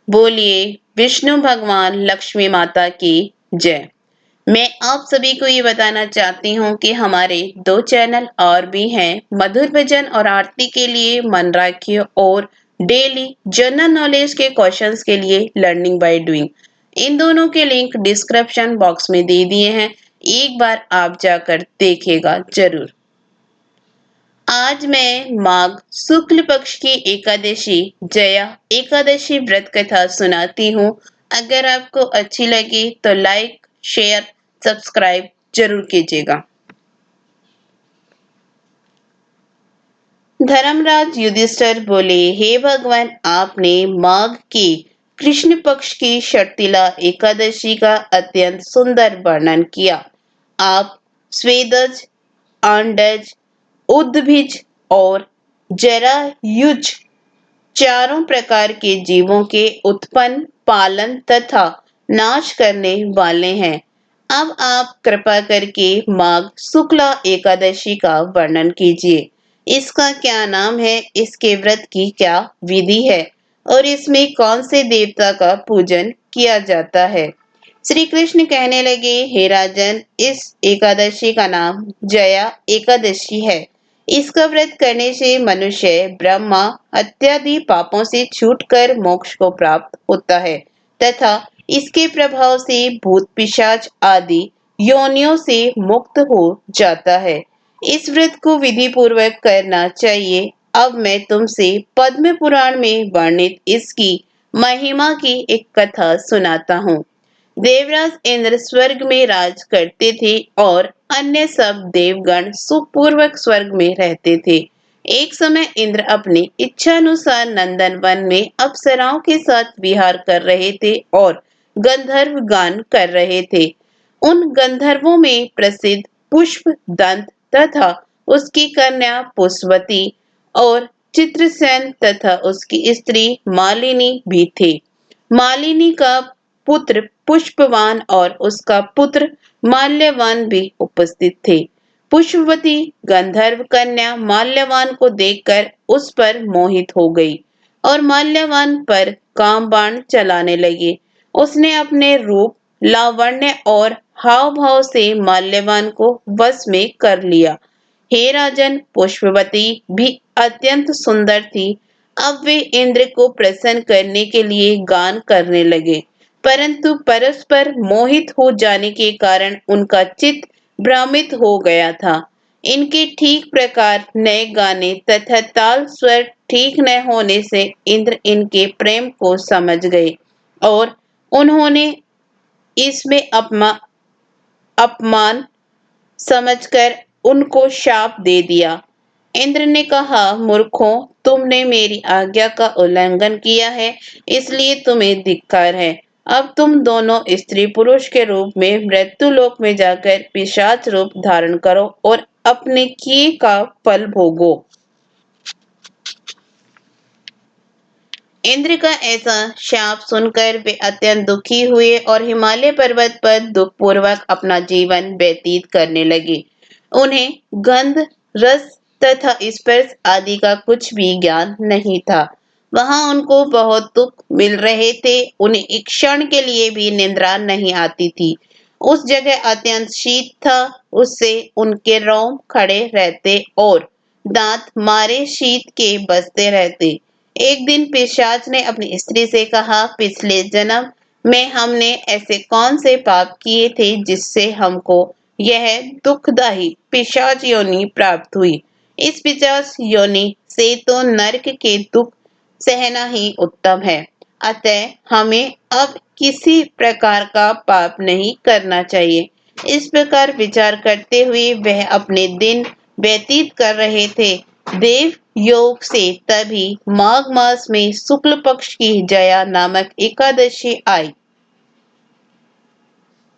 बोलिए विष्णु भगवान लक्ष्मी माता की जय। मैं आप सभी को ये बताना चाहती हूँ कि हमारे दो चैनल और भी हैं, मधुर भजन और आरती के लिए मन राखिए और डेली जनरल नॉलेज के क्वेश्चंस के लिए लर्निंग बाय डूइंग। इन दोनों के लिंक डिस्क्रिप्शन बॉक्स में दे दिए हैं, एक बार आप जाकर देखिएगा जरूर। आज मैं माघ शुक्ल पक्ष की एकादशी जया एकादशी व्रत कथा सुनाती हूँ। अगर आपको अच्छी लगी तो लाइक शेयर सब्सक्राइब जरूर कीजिएगा। धर्मराज युधिष्ठिर बोले, हे भगवान, आपने माघ की कृष्ण पक्ष की शर्तिला एकादशी का अत्यंत सुंदर वर्णन किया। आप स्वेदज, आंडज, उद्भिज और जरायुज चारों प्रकार के जीवों के उत्पन्न, पालन तथा नाश करने वाले हैं। अब आप कृपा करके माघ शुक्ला एकादशी का वर्णन कीजिए। इसका क्या नाम है, इसके व्रत की क्या विधि है और इसमें कौन से देवता का पूजन किया जाता है। श्री कृष्ण कहने लगे, हे राजन, इस एकादशी का नाम जया एकादशी है। इसका व्रत करने से मनुष्य ब्रह्मा इत्यादि पापों से छूटकर मोक्ष को प्राप्त होता है तथा इसके प्रभाव से भूत पिशाच आदि योनियों से मुक्त हो जाता है। इस व्रत को विधि पूर्वक करना चाहिए। अब मैं तुमसे पद्म पुराण में वर्णित इसकी महिमा की एक कथा सुनाता हूँ। देवराज इंद्र स्वर्ग में राज करते थे और अन्य सब देवगण सुखपूर्वक स्वर्ग में रहते थे। एक समय इंद्र अपनी इच्छानुसार नंदन वन में अप्सराओं के साथ विहार कर रहे थे और गंधर्व गान कर रहे थे। उन गंधर्वों में प्रसिद्ध पुष्प दंत तथा उसकी कन्या पुष्पवती और चित्रसेन तथा उसकी स्त्री मालिनी भी थे। मालिनी का पुत्र पुष्पवान और उसका पुत्र माल्यवान भी उपस्थित थे। पुष्पवती गंधर्व कन्या माल्यवान को देखकर उस पर मोहित हो गई और माल्यवान पर काम बाण चलाने लगी। उसने अपने रूप, लावण्य और हाव भाव से माल्यवान को वश में कर लिया। हे राजन, पुष्पवती भी अत्यंत सुंदर थी। अब वे इंद्र को प्रसन्न करने के लिए गान करने लगे, परंतु परस्पर मोहित हो जाने के कारण उनका चित्त भ्रमित हो गया था। इनके ठीक प्रकार नए गाने तथा ताल स्वर ठीक न होने से इंद्र इनके प्रेम को समझ गए और उन्होंने इसमें अपमान समझकर उनको शाप दे दिया। इंद्र ने कहा, मूर्खों, तुमने मेरी आज्ञा का उल्लंघन किया है, इसलिए तुम्हें धिक्कार है। अब तुम दोनों स्त्री पुरुष के रूप में मृत्यु लोक में जाकर पिशाच रूप धारण करो और अपने किए का फल भोगो। इंद्र का ऐसा शाप सुनकर वे अत्यंत दुखी हुए और हिमालय पर्वत पर दुख पूर्वक अपना जीवन व्यतीत करने लगे। उन्हें गंध, रस तथा स्पर्श आदि का कुछ भी ज्ञान नहीं था। वहां उनको बहुत दुख मिल रहे थे। उन्हें एक क्षण के लिए भी निद्रा नहीं आती थी। उस जगह अत्यंत शीत था, उससे उनके रोम खड़े रहते और दांत मारे शीत के बजते रहते। एक दिन पिशाच ने अपनी स्त्री से कहा, पिछले जन्म में हमने ऐसे कौन से पाप किए थे जिससे हमको यह दुखदायी पिशाच योनि प्राप्त हुई। इस पिशाच योनि से तो नरक के दुख सहना ही उत्तम है। अतः हमें अब किसी प्रकार का पाप नहीं करना चाहिए। इस प्रकार विचार करते हुए वह अपने दिन व्यतीत कर रहे थे। देव योग से तभी माघ मास में शुक्ल पक्ष की जया नामक एकादशी आई।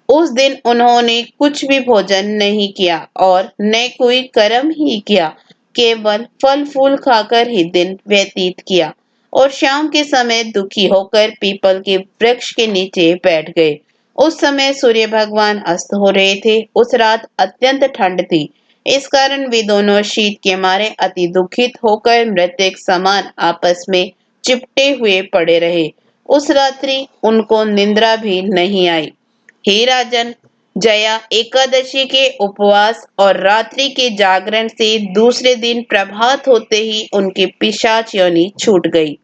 उस दिन उन्होंने कुछ भी भोजन नहीं किया और न कोई कर्म ही किया, केवल फल फूल खाकर ही दिन व्यतीत किया और शाम के समय दुखी होकर पीपल के वृक्ष के नीचे बैठ गए। उस समय सूर्य भगवान अस्त हो रहे थे। उस रात अत्यंत ठंड थी, इस कारण वे दोनों शीत के मारे अति दुखित होकर मृतक समान आपस में चिपटे हुए पड़े रहे। उस रात्रि उनको निंद्रा भी नहीं आई। हे राजन, जया एकादशी के उपवास और रात्रि के जागरण से दूसरे दिन प्रभात होते ही उनकी पिशाच योनि छूट गई।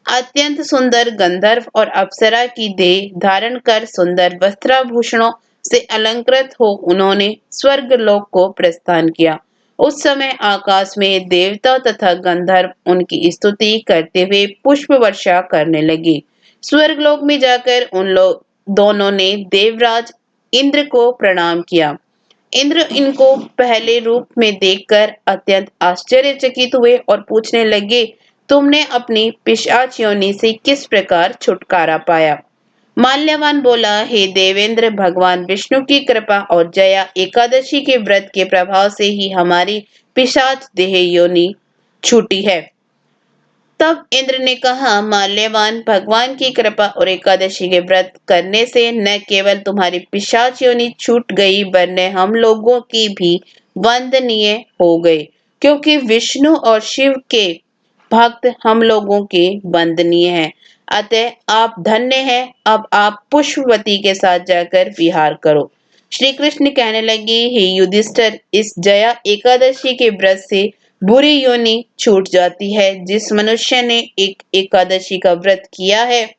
अत्यंत सुंदर गंधर्व और अप्सरा की देह धारण कर सुंदर वस्त्राभूषणों से अलंकृत हो उन्होंने स्वर्ग लोक को प्रस्थान किया। उस समय आकाश में देवता तथा गंधर्व उनकी स्तुति करते हुए पुष्प वर्षा करने लगे। स्वर्गलोक में जाकर उन लोग दोनों ने देवराज इंद्र को प्रणाम किया। इंद्र इनको पहले रूप में देखकर अत्यंत आश्चर्यचकित हुए और पूछने लगे, तुमने अपनी पिशाच योनि से किस प्रकार छुटकारा पाया? माल्यवान बोला, हे देवेंद्र, भगवान विष्णु की कृपा और जया एकादशी के व्रत के प्रभाव से ही हमारी पिशाच देह योनि छूटी है। तब इंद्र ने कहा, माल्यवान, भगवान की कृपा और एकादशी के व्रत करने से न केवल तुम्हारी पिशाच योनि छूट गई वरन हम लोगों की भी वंदनीय हो गए, क्योंकि विष्णु और शिव के भक्त हम लोगों के वंदनीय हैं। अतः आप धन्य हैं। अब आप पुष्पवती के साथ जाकर विहार करो। श्री कृष्ण कहने लगे, हे युधिष्ठिर, इस जया एकादशी के व्रत से बुरी योनि छूट जाती है। जिस मनुष्य ने एक एकादशी का व्रत किया है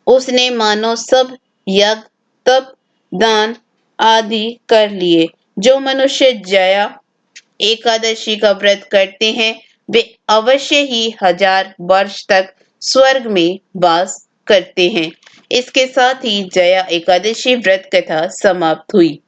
उसने मानो सब यज्ञ, तप, दान आदि कर लिए। जो मनुष्य जया एकादशी का व्रत करते हैं वे अवश्य ही 1000 वर्ष तक स्वर्ग में वास करते हैं। इसके साथ ही जया एकादशी व्रत कथा समाप्त हुई।